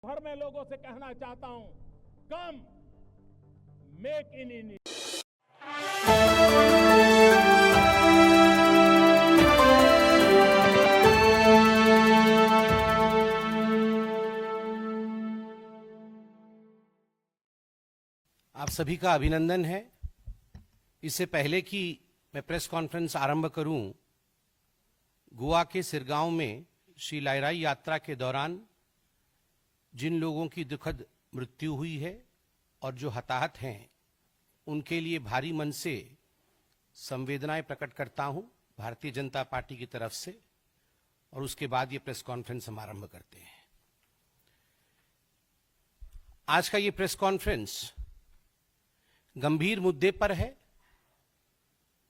भर में लोगों से कहना चाहता हूं, कम मेक इन इंडिया। आप सभी का अभिनंदन है। इससे पहले कि मैं प्रेस कॉन्फ्रेंस आरंभ करूं, गोवा के सिरगांव में श्री लायराई यात्रा के दौरान जिन लोगों की दुखद मृत्यु हुई है और जो हताहत हैं, उनके लिए भारी मन से संवेदनाएं प्रकट करता हूं भारतीय जनता पार्टी की तरफ से, और उसके बाद ये प्रेस कॉन्फ्रेंस हम आरंभ करते हैं। आज का ये प्रेस कॉन्फ्रेंस गंभीर मुद्दे पर है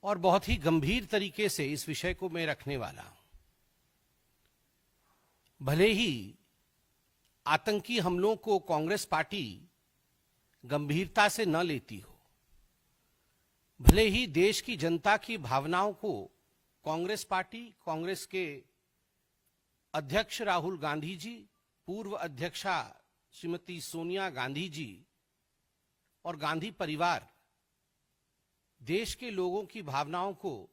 और बहुत ही गंभीर तरीके से इस विषय को मैं रखने वाला हूं। भले ही आतंकी हमलों को कांग्रेस पार्टी गंभीरता से न लेती हो, भले ही देश की जनता की भावनाओं को कांग्रेस पार्टी, कांग्रेस के अध्यक्ष राहुल गांधी जी, पूर्व अध्यक्षा श्रीमती सोनिया गांधी जी और गांधी परिवार देश के लोगों की भावनाओं को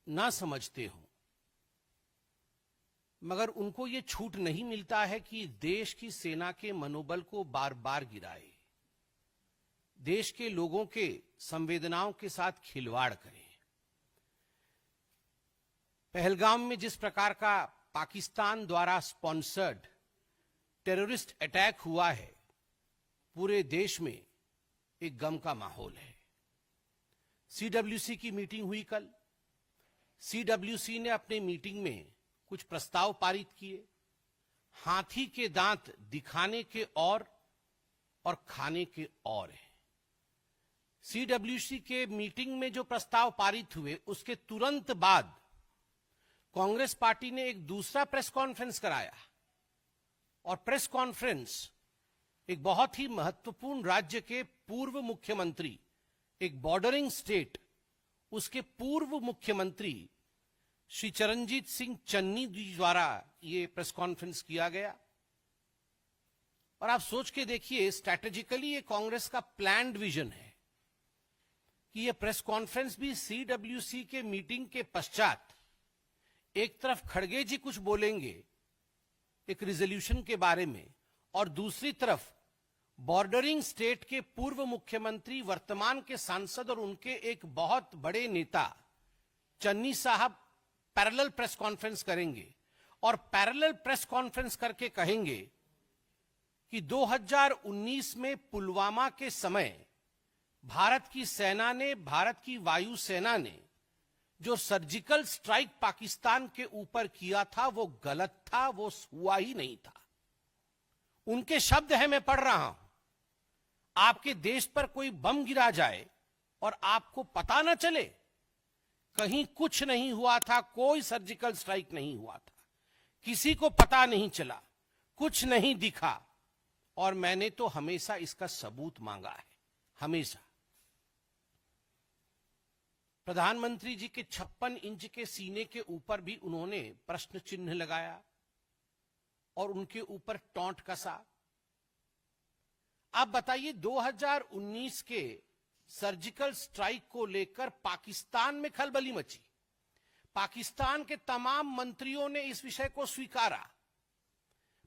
ना समझते हो, मगर उनको ये छूट नहीं मिलता है कि देश की सेना के मनोबल को बार बार गिराए, देश के लोगों के संवेदनाओं के साथ खिलवाड़ करें। पहलगाम में जिस प्रकार का पाकिस्तान द्वारा स्पॉन्सर्ड टेररिस्ट अटैक हुआ है, पूरे देश में एक गम का माहौल है। सीडब्ल्यूसी की मीटिंग हुई कल। सीडब्ल्यूसी ने अपने मीटिंग में कुछ प्रस्ताव पारित किए। हाथी के दांत दिखाने के और खाने के और हैं। सीडब्ल्यूसी के मीटिंग में जो प्रस्ताव पारित हुए, उसके तुरंत बाद कांग्रेस पार्टी ने एक दूसरा प्रेस कॉन्फ्रेंस कराया, और प्रेस कॉन्फ्रेंस एक बहुत ही महत्वपूर्ण राज्य के पूर्व मुख्यमंत्री, एक बॉर्डरिंग स्टेट, उसके पूर्व मुख्यमंत्री श्री चरणजीत सिंह चन्नी जी द्वारा ये प्रेस कॉन्फ्रेंस किया गया। और आप सोच के देखिए, स्ट्रैटेजिकली ये कांग्रेस का प्लान्ड विजन है कि ये प्रेस कॉन्फ्रेंस भी सीडब्ल्यूसी के मीटिंग के पश्चात एक तरफ खड़गे जी कुछ बोलेंगे एक रिजोल्यूशन के बारे में, और दूसरी तरफ बॉर्डरिंग स्टेट के पूर्व मुख्यमंत्री, वर्तमान के सांसद और उनके एक बहुत बड़े नेता चन्नी साहब पैरेलल प्रेस कॉन्फ्रेंस करेंगे, और पैरेलल प्रेस कॉन्फ्रेंस करके कहेंगे कि 2019 में पुलवामा के समय भारत की सेना ने, भारत की वायु सेना ने जो सर्जिकल स्ट्राइक पाकिस्तान के ऊपर किया था, वो गलत था, वो हुआ ही नहीं था। उनके शब्द हैं, मैं पढ़ रहा हूं। आपके देश पर कोई बम गिरा जाए और आपको पता ना चले, कहीं कुछ नहीं हुआ था, कोई सर्जिकल स्ट्राइक नहीं हुआ था, किसी को पता नहीं चला, कुछ नहीं दिखा, और मैंने तो हमेशा इसका सबूत मांगा है, हमेशा। प्रधानमंत्री जी के 56 इंच के सीने के ऊपर भी उन्होंने प्रश्न चिन्ह लगाया और उनके ऊपर टॉन्ट कसा। आप बताइए, 2019 के सर्जिकल स्ट्राइक को लेकर पाकिस्तान में खलबली मची। पाकिस्तान के तमाम मंत्रियों ने इस विषय को स्वीकारा।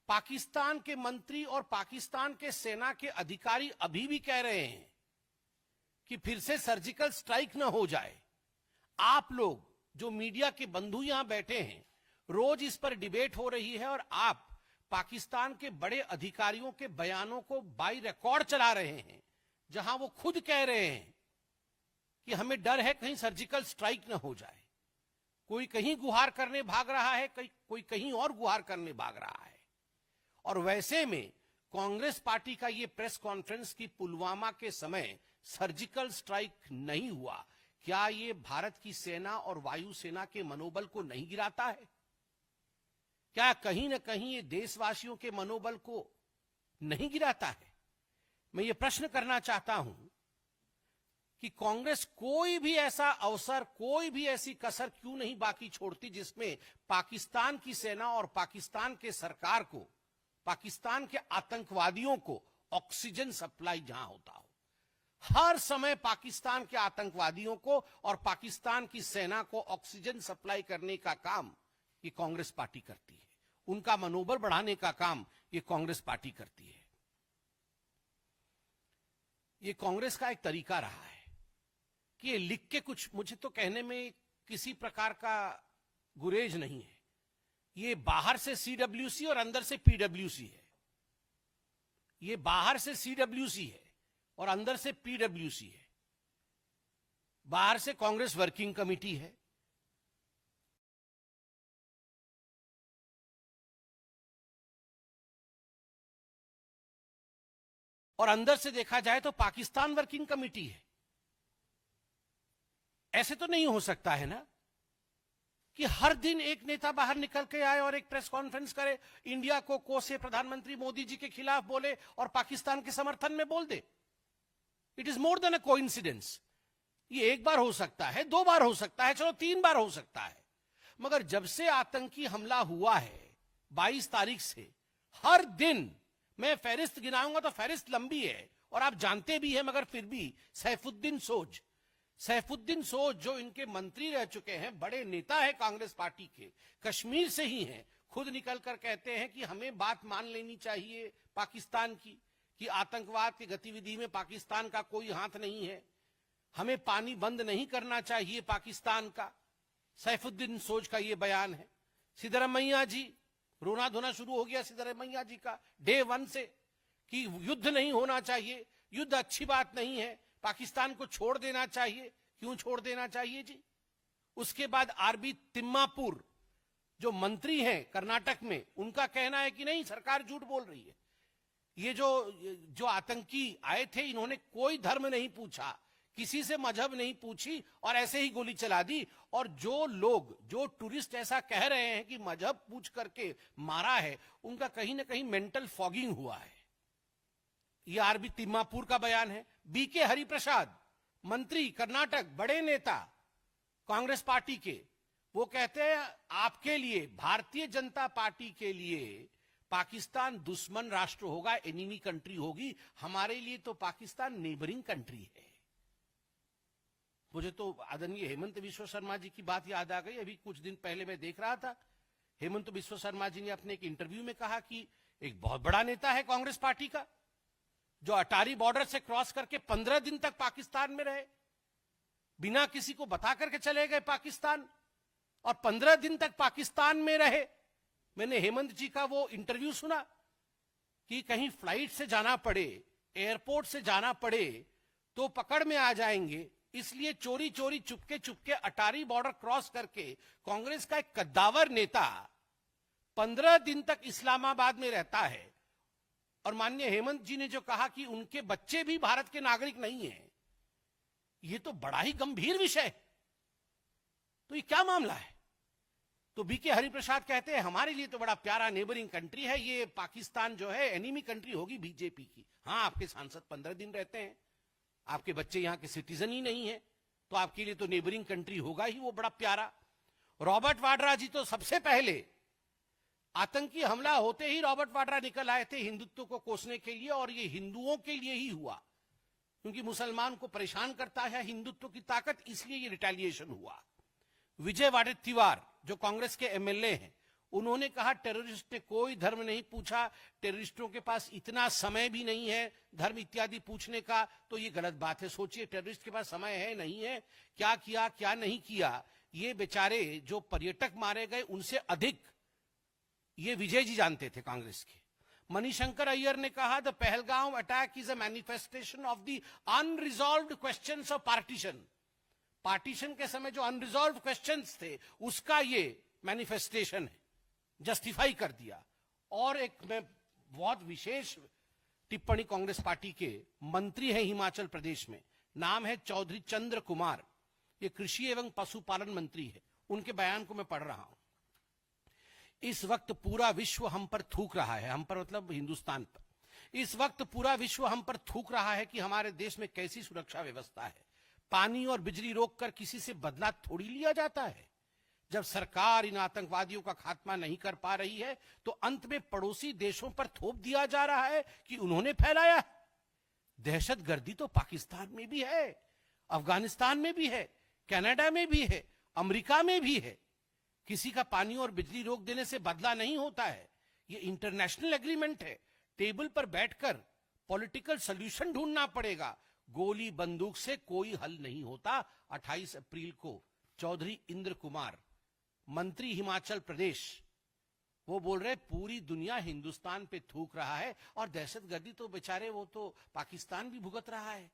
पाकिस्तान के मंत्री और पाकिस्तान के सेना के अधिकारी अभी भी कह रहे हैं कि फिर से सर्जिकल स्ट्राइक न हो जाए। आप लोग जो मीडिया के बंधु यहां बैठे हैं, रोज इस पर डिबेट हो रही है, और आप पाकिस्तान के बड़े अधिकारियों के बयानों को बाई रिकॉर्ड चला रहे हैं, जहां वो खुद कह रहे हैं कि हमें डर है कहीं सर्जिकल स्ट्राइक न हो जाए। कोई कहीं गुहार करने भाग रहा है, कोई कहीं और गुहार करने भाग रहा है। और वैसे में कांग्रेस पार्टी का ये प्रेस कॉन्फ्रेंस कि पुलवामा के समय सर्जिकल स्ट्राइक नहीं हुआ, क्या ये भारत की सेना और वायुसेना के मनोबल को नहीं गिराता है? क्या कहीं ना कहीं ये देशवासियों के मनोबल को नहीं गिराता है? मैं ये प्रश्न करना चाहता हूं कि कांग्रेस कोई भी ऐसा अवसर, कोई भी ऐसी कसर क्यों नहीं बाकी छोड़ती जिसमें पाकिस्तान की सेना और पाकिस्तान के सरकार को पाकिस्तान के आतंकवादियों को ऑक्सीजन सप्लाई जहां होता हो। हर समय पाकिस्तान के आतंकवादियों को और पाकिस्तान की सेना को ऑक्सीजन सप्लाई करने का काम ये कांग्रेस पार्टी करती है। उनका मनोबल बढ़ाने का काम ये कांग्रेस पार्टी करती है। ये कांग्रेस का एक तरीका रहा है कि ये लिख के कुछ, मुझे तो कहने में किसी प्रकार का गुरेज नहीं है। ये बाहर से सीडब्ल्यूसी और अंदर से पीडब्ल्यूसी है। ये बाहर से सीडब्ल्यूसी है और अंदर से पीडब्ल्यूसी है। बाहर से कांग्रेस वर्किंग कमेटी है, और अंदर से देखा जाए तो पाकिस्तान वर्किंग कमेटी है। ऐसे तो नहीं हो सकता है ना कि हर दिन एक नेता बाहर निकल के आए और एक प्रेस कॉन्फ्रेंस करे, इंडिया को कोसे, प्रधानमंत्री मोदी जी के खिलाफ बोले और पाकिस्तान के समर्थन में बोल दे। It is more than a coincidence. ये एक बार हो सकता है, 2 बार हो सकता है, चलो 3 बार हो सकता है, मगर जब से आतंकी हमला हुआ है 22 तारीख से, हर दिन मैं फहरिस्त गिनाऊंगा तो फहरिस्त लंबी है और आप जानते भी हैं, मगर फिर भी सैफुद्दीन सोज जो इनके मंत्री रह चुके हैं, बड़े नेता है कांग्रेस पार्टी के, कश्मीर से ही हैं, खुद निकलकर कहते हैं कि हमें बात मान लेनी चाहिए पाकिस्तान की कि आतंकवाद की गतिविधि में पाकिस्तान का कोई हाथ नहीं है, हमें पानी बंद नहीं करना चाहिए पाकिस्तान का। सैफुद्दीन सोज का यह बयान है। सिद्धरमैया जी, रोना धोना शुरू हो गया सिद्धरमैया जी का डे 1 से कि युद्ध नहीं होना चाहिए, युद्ध अच्छी बात नहीं है, पाकिस्तान को छोड़ देना चाहिए। क्यों छोड़ देना चाहिए जी? उसके बाद आरबी तिम्मापुर जो मंत्री हैं कर्नाटक में, उनका कहना है कि नहीं, सरकार झूठ बोल रही है। ये जो आतंकी आए थे, इन्होंने कोई धर्म नहीं पूछा, किसी से मजहब नहीं पूछी और ऐसे ही गोली चला दी। और जो टूरिस्ट ऐसा कह रहे हैं कि मजहब पूछ करके मारा है, उनका कहीं ना कहीं मेंटल फॉगिंग हुआ है। ये आरबी तिम्मापुर का बयान है। बीके हरिप्रसाद, मंत्री कर्नाटक, बड़े नेता कांग्रेस पार्टी के, वो कहते हैं आपके लिए, भारतीय जनता पार्टी के लिए पाकिस्तान दुश्मन राष्ट्र होगा, एनिमी कंट्री होगी, हमारे लिए तो पाकिस्तान नेबरिंग कंट्री है। मुझे तो आदरणीय हेमंत बिस्वा शर्मा जी की बात याद आ गई। अभी कुछ दिन पहले मैं देख रहा था, हेमंत बिस्वा शर्मा जी ने अपने एक इंटरव्यू में कहा कि एक बहुत बड़ा नेता है कांग्रेस पार्टी का, जो अटारी बॉर्डर से क्रॉस करके 15 दिन तक पाकिस्तान में रहे, बिना किसी को बता करके चले गए पाकिस्तान, और 15 दिन तक पाकिस्तान में रहे। मैंने हेमंत जी का वो इंटरव्यू सुना कि कहीं फ्लाइट से जाना पड़े, एयरपोर्ट से जाना पड़े तो पकड़ में आ जाएंगे, इसलिए चोरी चोरी चुपके अटारी बॉर्डर क्रॉस करके कांग्रेस का एक कद्दावर नेता 15 दिन तक इस्लामाबाद में रहता है। और माननीय हेमंत जी ने जो कहा कि उनके बच्चे भी भारत के नागरिक नहीं हैं, ये तो बड़ा ही गंभीर विषय है। तो ये क्या मामला है? तो बीके हरिप्रसाद कहते हैं हमारे लिए तो बड़ा प्यारा नेबरिंग कंट्री है, ये पाकिस्तान जो है एनिमी कंट्री होगी बीजेपी की। हाँ, आपके सांसद 15 दिन रहते हैं, आपके बच्चे यहां के सिटीजन ही नहीं है, तो आपके लिए तो नेबरिंग कंट्री होगा ही वो बड़ा प्यारा। रॉबर्ट वाड्रा जी तो सबसे पहले आतंकी हमला होते ही रॉबर्ट वाड्रा निकल आए थे हिंदुत्व को कोसने के लिए, और ये हिंदुओं के लिए ही हुआ, क्योंकि मुसलमान को परेशान करता है हिंदुत्व की ताकत, इसलिए ये रिटेलिएशन हुआ। विजय वाडेत्तिवार जो कांग्रेस के एमएलए हैं, उन्होंने कहा टेररिस्ट ने कोई धर्म नहीं पूछा, टेररिस्टों के पास इतना समय भी नहीं है धर्म इत्यादि पूछने का, तो ये गलत बात है। सोचिए, टेररिस्ट के पास समय है नहीं है, क्या किया क्या नहीं किया। ये बेचारे जो पर्यटक मारे गए उनसे अधिक ये विजय जी जानते थे कांग्रेस के। मणिशंकर अय्यर ने कहा the Pahalgam attack is a manifestation of the unresolved questions of partition. Partition के समय जो अनरिजॉल्व्ड क्वेश्चंस थे उसका ये मैनिफेस्टेशन है, जस्टिफाई कर दिया। और एक मैं बहुत विशेष टिप्पणी कांग्रेस पार्टी के मंत्री हैं हिमाचल प्रदेश में, नाम है चौधरी चंद्र कुमार, ये कृषि एवं पशुपालन मंत्री है, उनके बयान को मैं पढ़ रहा हूं। इस वक्त पूरा विश्व हम पर थूक रहा है, हम पर मतलब हिंदुस्तान पर, इस वक्त पूरा विश्व हम पर थूक रहा है कि हमारे देश में कैसी सुरक्षा व्यवस्था है। पानी और बिजली रोककर किसी से बदला थोड़ी लिया जाता है। जब सरकार इन आतंकवादियों का खात्मा नहीं कर पा रही है तो अंत में पड़ोसी देशों पर थोप दिया जा रहा है कि उन्होंने फैलाया है। दहशतगर्दी तो पाकिस्तान में भी है, अफगानिस्तान में भी है, कनाडा में भी है, अमेरिका में भी है। किसी का पानी और बिजली रोक देने से बदला नहीं होता है। ये इंटरनेशनल एग्रीमेंट है। टेबल पर बैठकर पॉलिटिकल सॉल्यूशन ढूंढना पड़ेगा। गोली बंदूक से कोई हल नहीं होता। 28 अप्रैल को चौधरी इंद्र कुमार, मंत्री हिमाचल प्रदेश, वो बोल रहे पूरी दुनिया हिंदुस्तान पे थूक रहा है और दहशतगर्दी तो बेचारे वो तो पाकिस्तान भी भुगत रहा है।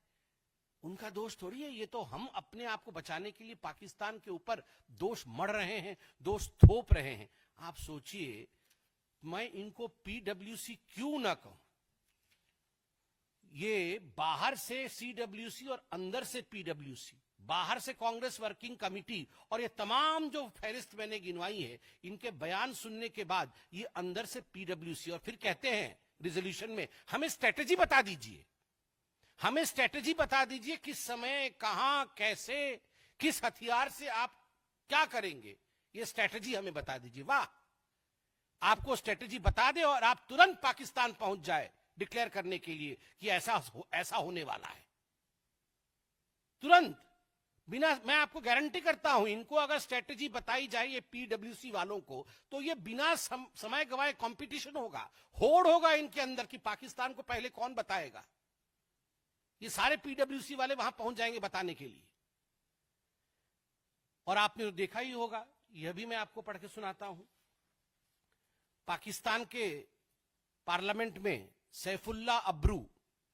उनका दोष थोड़ी है। ये तो हम अपने आप को बचाने के लिए पाकिस्तान के ऊपर दोष मढ़ रहे हैं, दोष थोप रहे हैं। आप सोचिए, मैं इनको पीडब्ल्यूसी क्यों ना कहूं। ये बाहर से सीडब्ल्यूसी और अंदर से पीडब्ल्यूसी, बाहर से कांग्रेस वर्किंग कमेटी और ये तमाम जो फहरिस्त मैंने गिनवाई है, इनके बयान सुनने के बाद ये अंदर से पीडब्ल्यूसी, और फिर कहते हैं रिजोल्यूशन में हमें स्ट्रेटेजी बता दीजिए, हमें स्ट्रेटेजी बता दीजिए, किस समय, कहां, कैसे, किस हथियार से आप क्या करेंगे, ये स्ट्रेटेजी हमें बता दीजिए। वाह, आपको स्ट्रेटेजी बता दे और आप तुरंत पाकिस्तान पहुंच जाए डिक्लेयर करने के लिए कि ऐसा होने वाला है। तुरंत, बिना, मैं आपको गारंटी करता हूं, इनको अगर स्ट्रेटेजी बताई जाए ये पीडब्ल्यूसी वालों को, तो ये बिना समय गवाए कंपटीशन होगा, होड़ होगा इनके अंदर कि पाकिस्तान को पहले कौन बताएगा। ये सारे पीडब्ल्यूसी वाले वहां पहुंच जाएंगे बताने के लिए। और आपने तो देखा ही होगा, यह भी मैं आपको पढ़ के सुनाता हूं। पाकिस्तान के पार्लियामेंट में सैफुल्ला अब्रू,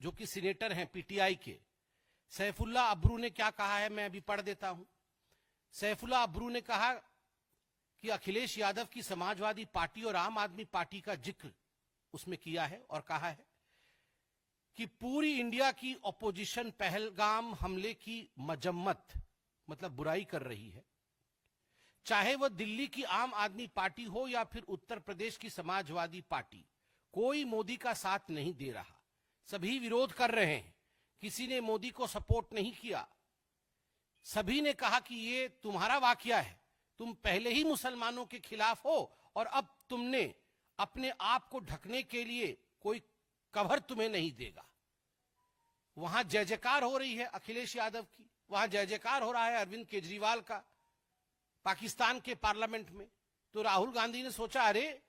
जो कि सीनेटर हैं पीटीआई के, सैफुल्ला अब्रू ने क्या कहा है, मैं अभी पढ़ देता हूं। सैफुल्ला अब्रू ने कहा कि अखिलेश यादव की समाजवादी पार्टी और आम आदमी पार्टी का जिक्र उसमें किया है और कहा है कि पूरी इंडिया की ऑपोजिशन पहलगाम हमले की मजम्मत, मतलब बुराई कर रही है। चाहे वह दिल्ली की आम आदमी पार्टी हो या फिर उत्तर प्रदेश की समाजवादी पार्टी, कोई मोदी का साथ नहीं दे रहा, सभी विरोध कर रहे हैं। किसी ने मोदी को सपोर्ट नहीं किया। सभी ने कहा कि ये तुम्हारा वाकया है, तुम पहले ही मुसलमानों के खिलाफ हो और अब तुमने अपने आप को ढकने के लिए कोई कवर तुम्हें नहीं देगा। वहां जय जयकार हो रही है अखिलेश यादव की, वहां जय जयकार हो रहा है अरविंद केजरीवाल का पाकिस्तान के पार्लियामेंट में। तो राहुल गांधी ने सोचा, अरे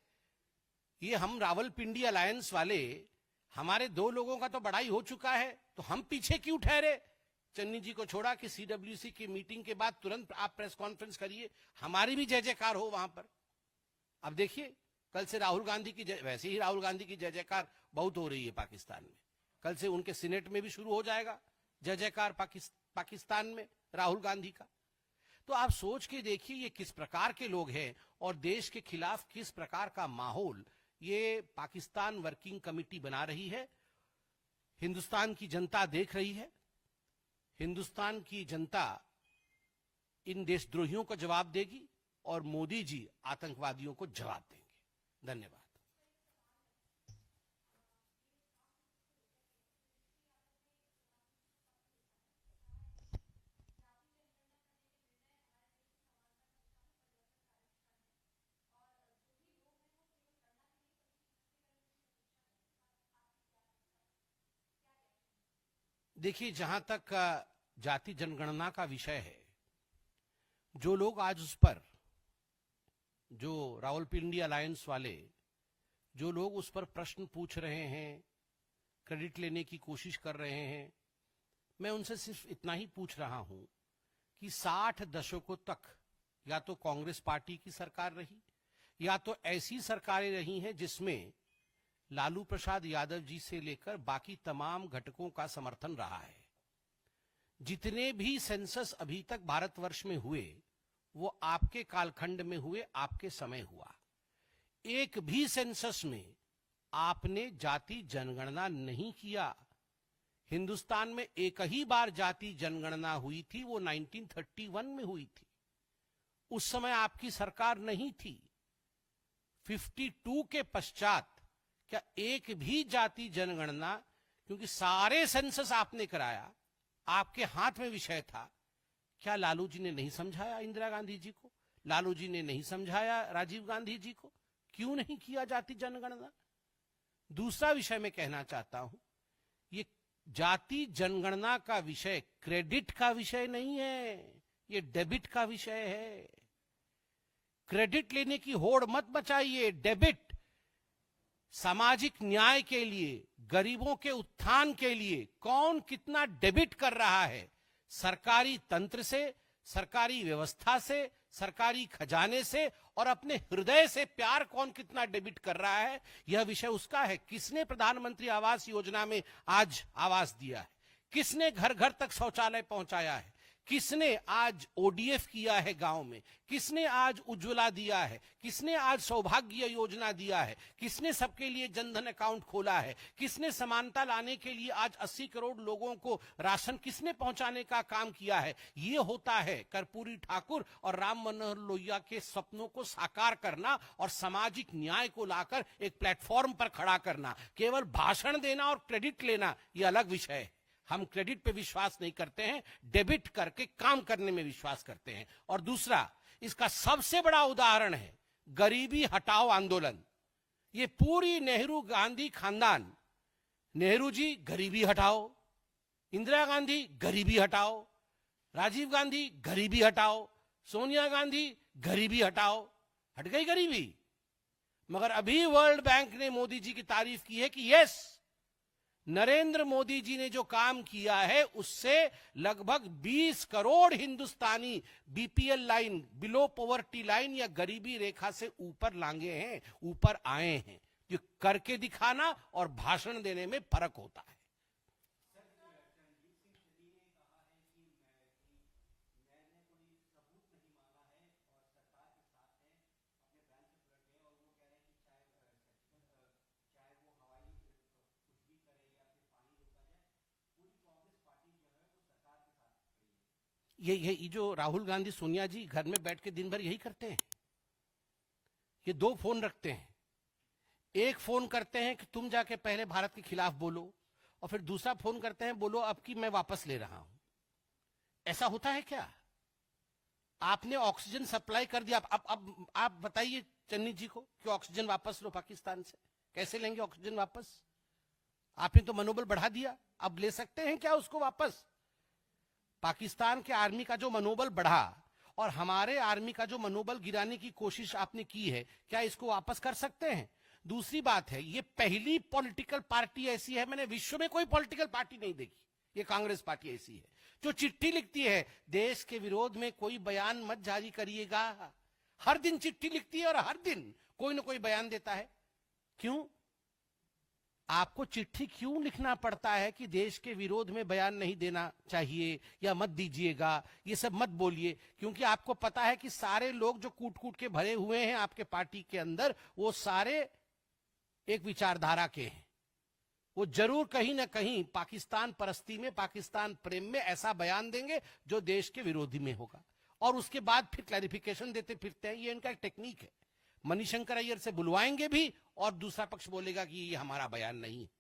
ये हम रावलपिंडी अलायंस वाले, हमारे दो लोगों का तो बड़ाई हो चुका है, तो हम पीछे क्यों ठहरे। चन्नी जी को छोड़ा कि सीडब्ल्यूसी की मीटिंग के बाद तुरंत आप प्रेस कॉन्फ्रेंस करिए, हमारी भी जय जयकार हो वहां पर। अब देखिए, कल से राहुल गांधी की, वैसे ही राहुल गांधी की जय जयकार बहुत हो रही है पाकिस्तान में, कल से उनके सीनेट में भी शुरू हो जाएगा जय जयकार पाकिस्तान में राहुल गांधी का। तो आप सोच के देखिए ये किस प्रकार के लोग हैं और देश के खिलाफ किस प्रकार का माहौल ये पाकिस्तान वर्किंग कमेटी बना रही है। हिंदुस्तान की जनता देख रही है। हिंदुस्तान की जनता इन देशद्रोहियों को जवाब देगी और मोदी जी आतंकवादियों को जवाब देंगे। धन्यवाद। देखिए, जहां तक जाति जनगणना का विषय है, जो लोग आज उस पर, जो रावलपिंडी अलायंस वाले, जो लोग उस पर प्रश्न पूछ रहे हैं, क्रेडिट लेने की कोशिश कर रहे हैं, मैं उनसे सिर्फ इतना ही पूछ रहा हूं कि 60 दशकों तक या तो कांग्रेस पार्टी की सरकार रही या तो ऐसी सरकारें रही हैं जिसमें लालू प्रसाद यादव जी से लेकर बाकी तमाम घटकों का समर्थन रहा है। जितने भी सेंसस अभी तक भारतवर्ष में हुए वो आपके कालखंड में हुए, आपके समय हुआ। एक भी सेंसस में आपने जाति जनगणना नहीं किया। हिंदुस्तान में एक ही बार जाति जनगणना हुई थी, वो 1931 में हुई थी। उस समय आपकी सरकार नहीं थी। 52 के पश्चात क्या एक भी जाति जनगणना, क्योंकि सारे सेंसस आपने कराया, आपके हाथ में विषय था, क्या लालू जी ने नहीं समझाया इंदिरा गांधी जी को? लालू जी ने नहीं समझाया राजीव गांधी जी को, क्यों नहीं किया जाति जनगणना। दूसरा विषय मैं कहना चाहता हूं, ये जाति जनगणना का विषय क्रेडिट का विषय नहीं है, ये डेबिट का विषय है। क्रेडिट लेने की होड़ मत मचाइए, डेबिट सामाजिक न्याय के लिए, गरीबों के उत्थान के लिए कौन कितना डेबिट कर रहा है, सरकारी तंत्र से, सरकारी व्यवस्था से, सरकारी खजाने से और अपने हृदय से प्यार कौन कितना डेबिट कर रहा है, यह विषय उसका है। किसने प्रधानमंत्री आवास योजना में आज आवास दिया है, किसने घर घर तक शौचालय पहुंचाया है, किसने आज ओडीएफ किया है गांव में, किसने आज उज्ज्वला दिया है, किसने आज सौभाग्य योजना दिया है, किसने सबके लिए जनधन अकाउंट खोला है, किसने समानता लाने के लिए आज 80 करोड़ लोगों को राशन किसने पहुंचाने का काम किया है। ये होता है कर्पूरी ठाकुर और राम मनोहर लोहिया के सपनों को साकार करना और सामाजिक न्याय को लाकर एक प्लेटफॉर्म पर खड़ा करना। केवल भाषण देना और क्रेडिट लेना ये अलग विषय है। हम क्रेडिट पे विश्वास नहीं करते हैं, डेबिट करके काम करने में विश्वास करते हैं। और दूसरा, इसका सबसे बड़ा उदाहरण है गरीबी हटाओ आंदोलन। ये पूरी नेहरू गांधी खानदान, नेहरू जी गरीबी हटाओ, इंदिरा गांधी गरीबी हटाओ, राजीव गांधी गरीबी हटाओ, सोनिया गांधी गरीबी हटाओ, हट गई गरीबी। मगर अभी वर्ल्ड बैंक ने मोदी जी की तारीफ की है कि यस, नरेंद्र मोदी जी ने जो काम किया है उससे लगभग 20 करोड़ हिंदुस्तानी BPL line, below poverty line या गरीबी रेखा से ऊपर लांगे हैं, ऊपर आए हैं। ये करके दिखाना और भाषण देने में फर्क होता है। ये जो राहुल गांधी सोनिया जी घर में बैठ के दिन भर यही करते हैं। ये 2 फोन रखते हैं, एक फोन करते हैं कि तुम जाके पहले भारत के खिलाफ बोलो, और फिर दूसरा फोन करते हैं बोलो अब कि मैं वापस ले रहा हूं। ऐसा होता है क्या? आपने ऑक्सीजन सप्लाई कर दिया, अब आप बताइए चन्नी जी को कि ऑक्सीजन वापस लो पाकिस्तान से। कैसे लेंगे ऑक्सीजन वापस? आपने तो मनोबल बढ़ा दिया, अब ले सकते हैं क्या उसको वापस? पाकिस्तान के आर्मी का जो मनोबल बढ़ा और हमारे आर्मी का जो मनोबल गिराने की कोशिश आपने की है, क्या इसको वापस कर सकते हैं? दूसरी बात है, ये पहली पॉलिटिकल पार्टी ऐसी है, मैंने विश्व में कोई पॉलिटिकल पार्टी नहीं देखी, ये कांग्रेस पार्टी ऐसी है जो चिट्ठी लिखती है देश के विरोध में कोई बयान मत जारी करिएगा। हर दिन चिट्ठी लिखती है और हर दिन कोई ना कोई बयान देता है। क्यों? आपको चिट्ठी क्यों लिखना पड़ता है कि देश के विरोध में बयान नहीं देना चाहिए या मत दीजिएगा, ये सब मत बोलिए? क्योंकि आपको पता है कि सारे लोग जो कूट कूट के भरे हुए हैं आपके पार्टी के अंदर, वो सारे एक विचारधारा के हैं। वो जरूर कहीं ना कहीं पाकिस्तान परस्ती में, पाकिस्तान प्रेम में ऐसा बयान देंगे जो देश के विरोधी में होगा, और उसके बाद फिर क्लैरिफिकेशन देते फिरते हैं। ये इनका एक टेक्निक है। मणिशंकर अय्यर से बुलवाएंगे भी और दूसरा पक्ष बोलेगा कि ये हमारा बयान नहीं है।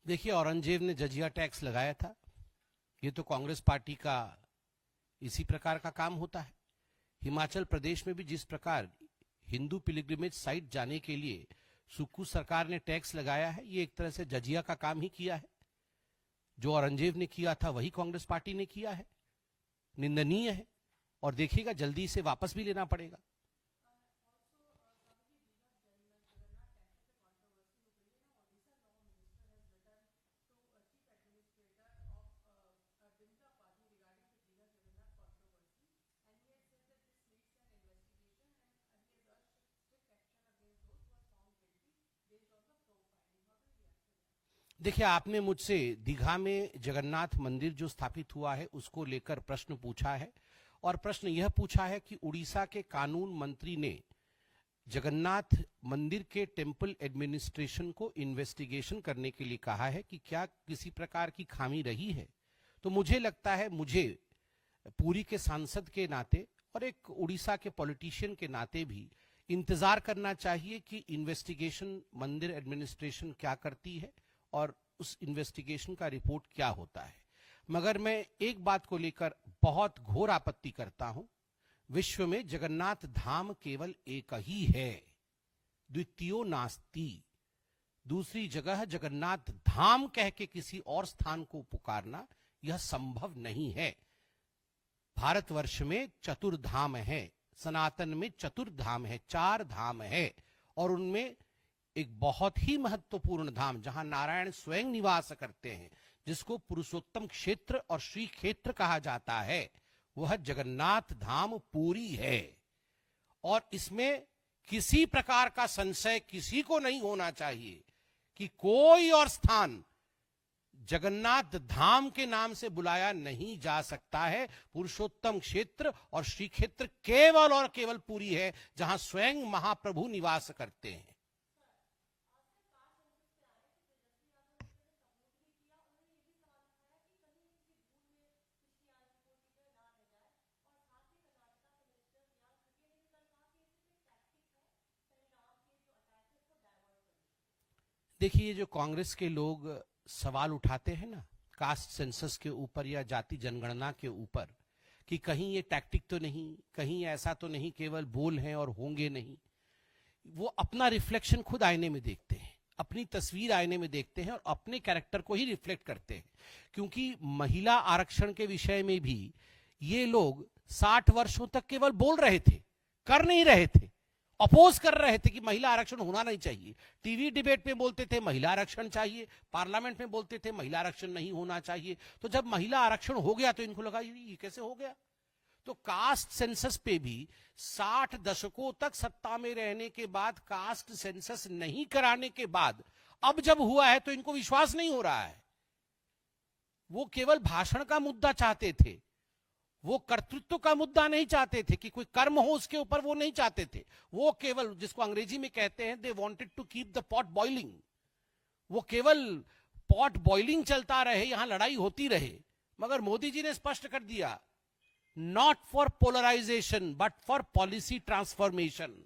देखिए, औरंगजेब ने जजिया टैक्स लगाया था। ये तो कांग्रेस पार्टी का इसी प्रकार का काम होता है। हिमाचल प्रदेश में भी जिस प्रकार हिंदू पिलग्रिमेज साइट जाने के लिए सुक्खू सरकार ने टैक्स लगाया है, ये एक तरह से जजिया का काम ही किया है। जो औरंगजेब ने किया था वही कांग्रेस पार्टी ने किया है। निंदनीय है, और देखिएगा जल्दी से वापस भी लेना पड़ेगा। देखिए, आपने मुझसे दीघा में जगन्नाथ मंदिर जो स्थापित हुआ है उसको लेकर प्रश्न पूछा है, और प्रश्न यह पूछा है कि उड़ीसा के कानून मंत्री ने जगन्नाथ मंदिर के टेंपल एडमिनिस्ट्रेशन को इन्वेस्टिगेशन करने के लिए कहा है कि क्या किसी प्रकार की खामी रही है। तो मुझे लगता है, मुझे पुरी के सांसद के नाते और एक उड़ीसा के पॉलिटिशियन के नाते भी इंतजार करना चाहिए कि इन्वेस्टिगेशन मंदिर एडमिनिस्ट्रेशन क्या करती है और उस इन्वेस्टिगेशन का रिपोर्ट क्या होता है। मगर मैं एक बात को लेकर बहुत घोर आपत्ति करता हूं, विश्व में जगन्नाथ धाम केवल एक ही है, द्वितीयो नास्ति। दूसरी जगह जगन्नाथ धाम कह के किसी और स्थान को पुकारना यह संभव नहीं है। भारतवर्ष में चतुर्धाम है, सनातन में चतुर्धाम है, 4 धाम है, और उनमें एक बहुत ही महत्वपूर्ण धाम जहां नारायण स्वयं निवास करते हैं, जिसको पुरुषोत्तम क्षेत्र और श्री क्षेत्र कहा जाता है, वह जगन्नाथ धाम पुरी है। और इसमें किसी प्रकार का संशय किसी को नहीं होना चाहिए कि कोई और स्थान जगन्नाथ धाम के नाम से बुलाया नहीं जा सकता है। पुरुषोत्तम क्षेत्र और श्री क्षेत्र केवल और केवल पुरी है, जहां स्वयं महाप्रभु निवास करते हैं। देखिए, ये जो कांग्रेस के लोग सवाल उठाते हैं ना कास्ट सेंसस के ऊपर या जाति जनगणना के ऊपर, कि कहीं ये टैक्टिक तो नहीं, कहीं ऐसा तो नहीं, केवल बोल हैं और होंगे नहीं, वो अपना रिफ्लेक्शन खुद आईने में देखते हैं, अपनी तस्वीर आईने में देखते हैं और अपने कैरेक्टर को ही रिफ्लेक्ट करते हैं। क्योंकि महिला आरक्षण के विषय में भी ये लोग 60 वर्षों तक केवल बोल रहे थे, कर नहीं रहे थे, अपोज कर रहे थे कि महिला आरक्षण होना नहीं चाहिए। टीवी डिबेट में बोलते थे महिला आरक्षण चाहिए, पार्लियामेंट में बोलते थे महिला आरक्षण नहीं होना चाहिए। तो जब महिला आरक्षण हो गया तो इनको लगा ये कैसे हो गया। तो कास्ट सेंसस पे भी 60 दशकों तक सत्ता में रहने के बाद, कास्ट सेंसस नहीं कराने के बाद अब जब हुआ है तो इनको विश्वास नहीं हो रहा है। वो केवल भाषण का मुद्दा चाहते थे, वो कर्तृत्व का मुद्दा नहीं चाहते थे कि कोई कर्म हो उसके ऊपर, वो नहीं चाहते थे। वो केवल, जिसको अंग्रेजी में कहते हैं, they wanted to keep the pot boiling. वो केवल पॉट बॉइलिंग चलता रहे, यहां लड़ाई होती रहे। मगर मोदी जी ने स्पष्ट कर दिया, not for polarisation but for policy transformation.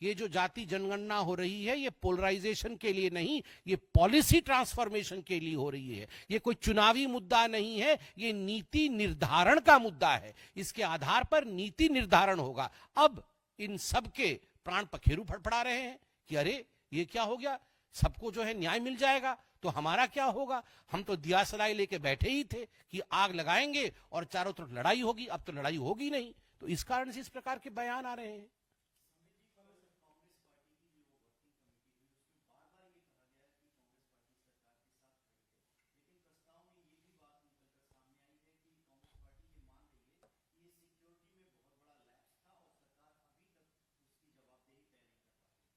ये जो जाति जनगणना हो रही है, ये पोलराइजेशन के लिए नहीं, ये पॉलिसी ट्रांसफॉर्मेशन के लिए हो रही है। ये कोई चुनावी मुद्दा नहीं है, ये नीति निर्धारण का मुद्दा है। इसके आधार पर नीति निर्धारण होगा। अब इन सब के प्राण पखेरु फड़फड़ा रहे हैं कि अरे ये क्या हो गया, सबको जो है न्याय मिल जाएगा तो हमारा क्या होगा। हम तो दिया सलाई लेके बैठे ही थे कि आग लगाएंगे और चारों तरफ लड़ाई होगी। अब तो लड़ाई होगी नहीं। तो इस कारण से इस प्रकार के बयान आ रहे हैं।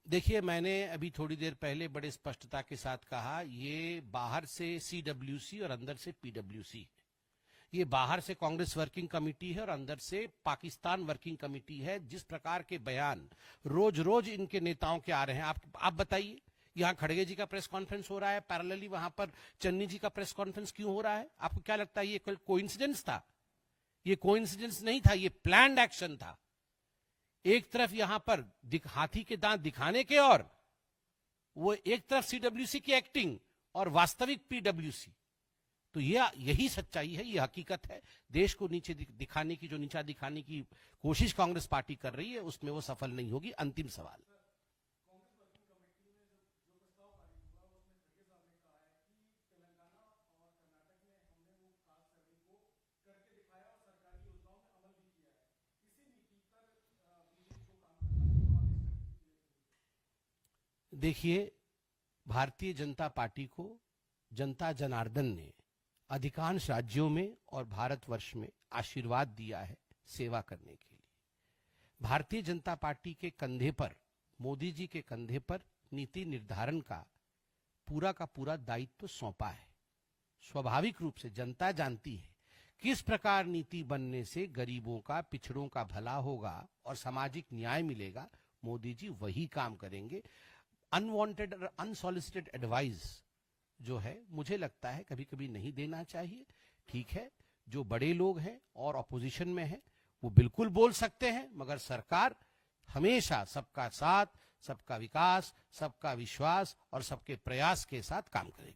देखिए, मैंने अभी थोड़ी देर पहले बड़े स्पष्टता के साथ कहा, ये बाहर से सीडब्ल्यूसी और अंदर से पीडब्ल्यूसी है। ये बाहर से कांग्रेस वर्किंग कमेटी है और अंदर से पाकिस्तान वर्किंग कमेटी है। जिस प्रकार के बयान रोज रोज इनके नेताओं के आ रहे हैं, आप बताइए। यहां खड़गे जी का प्रेस कॉन्फ्रेंस हो रहा है, पैरेलली वहां पर चन्नी जी का प्रेस कॉन्फ्रेंस क्यों हो रहा है? आपको क्या लगता है ये कोई कोइंसिडेंस था? ये कोइंसिडेंस नहीं था, ये प्लान्ड एक्शन था। एक तरफ यहां पर हाथी के दांत दिखाने के, और वो एक तरफ सीडब्ल्यूसी की एक्टिंग और वास्तविक पीडब्ल्यूसी। तो यही सच्चाई है, ये हकीकत है। देश को नीचे दिखाने की, जो नीचा दिखाने की कोशिश कांग्रेस पार्टी कर रही है, उसमें वो सफल नहीं होगी। अंतिम सवाल, देखिए, भारतीय जनता पार्टी को जनता जनार्दन ने अधिकांश राज्यों में और भारतवर्ष में आशीर्वाद दिया है सेवा करने के लिए। भारतीय जनता पार्टी के कंधे पर, मोदी जी के कंधे पर नीति निर्धारण का पूरा दायित्व सौंपा है। स्वाभाविक रूप से जनता जानती है किस प्रकार नीति बनने से गरीबों का, पिछड़ों का भला होगा और सामाजिक न्याय मिलेगा, मोदी जी वही काम करेंगे। अनवांटेड और अनसॉलिसिटेड एडवाइस जो है, मुझे लगता है कभी कभी नहीं देना चाहिए। ठीक है, जो बड़े लोग हैं और ऑपोजिशन में हैं वो बिल्कुल बोल सकते हैं, मगर सरकार हमेशा सबका साथ, सबका विकास, सबका विश्वास और सबके प्रयास के साथ काम करेगी।